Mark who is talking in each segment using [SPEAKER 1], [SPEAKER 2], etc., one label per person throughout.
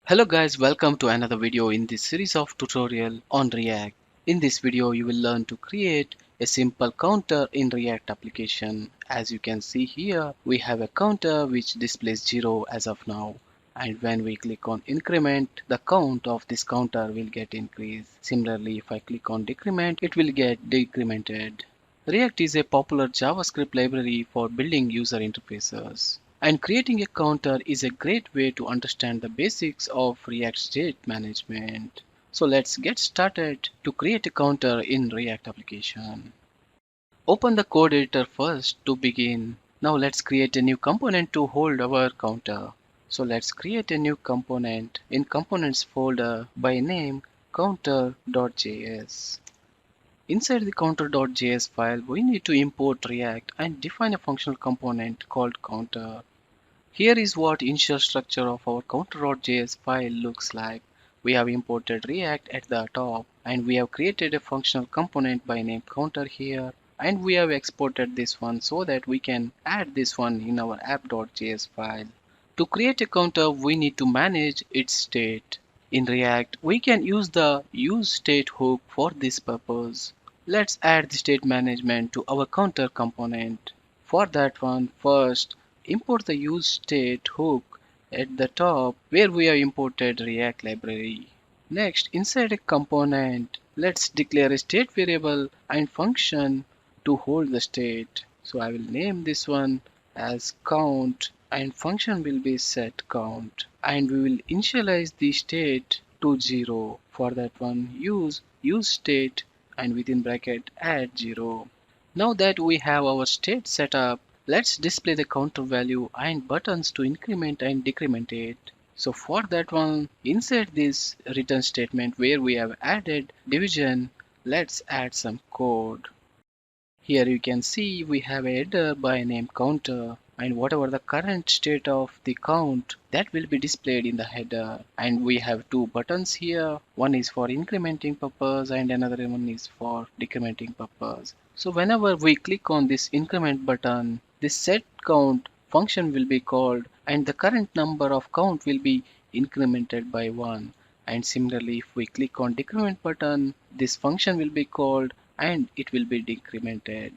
[SPEAKER 1] Hello guys, welcome to another video in this series of tutorial on React. In this video you will learn to create a simple counter in React application. As you can see here, we have a counter which displays 0 as of now. And when we click on increment, the count of this counter will get increased. Similarly, if I click on decrement, it will get decremented. React is a popular JavaScript library for building user interfaces. And creating a counter is a great way to understand the basics of React state management. So let's get started to create a counter in React application. Open the code editor first to begin. Now let's create a new component to hold our counter. So let's create a new component in components folder by name counter.js. Inside the counter.js file, we need to import React and define a functional component called counter. Here is what initial structure of our counter.js file looks like. We have imported React at the top and we have created a functional component by name counter here, and we have exported this one so that we can add this one in our app.js file. To create a counter, we need to manage its state. In React, we can use the useState hook for this purpose. Let's add the state management to our counter component. For that one, first import the useState hook at the top where we have imported React library. Next, inside a component, let's declare a state variable and function to hold the state. So I will name this one as count and function will be set count, and we will initialize the state to 0. For that one, use useState and within bracket add 0. Now that we have our state set up, let's display the counter value and buttons to increment and decrement it. So for that one, inside this return statement where we have added division, let's add some code. Here you can see we have a header by name counter, and whatever the current state of the count, that will be displayed in the header. And we have two buttons here. One is for incrementing purpose and another one is for decrementing purpose. So whenever we click on this increment button, this set count function will be called and the current number of count will be incremented by 1. And similarly, if we click on decrement button, this function will be called and it will be decremented.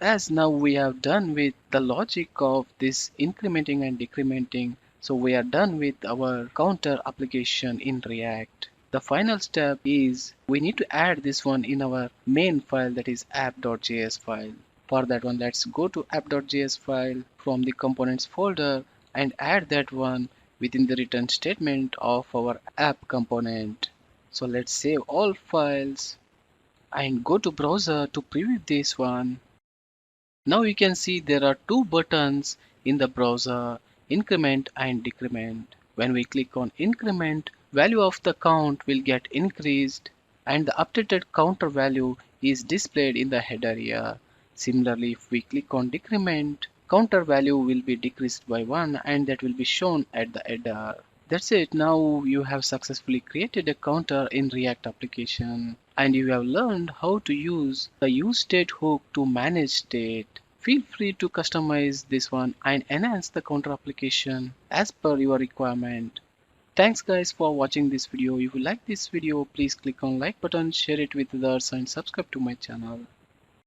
[SPEAKER 1] As now we have done with the logic of this incrementing and decrementing, so we are done with our counter application in React. The final step is we need to add this one in our main file, that is app.js file. For that one, let's go to app.js file from the components folder and add that one within the return statement of our app component. So let's save all files and go to browser to preview this one. Now you can see there are two buttons in the browser, increment and decrement. When we click on increment, value of the count will get increased and the updated counter value is displayed in the header here. Similarly, if we click on decrement, counter value will be decreased by 1 and that will be shown at the header. That's it. Now you have successfully created a counter in React application and you have learned how to use the useState hook to manage state. Feel free to customize this one and enhance the counter application as per your requirement. Thanks guys for watching this video. If you like this video, please click on like button, share it with others and subscribe to my channel.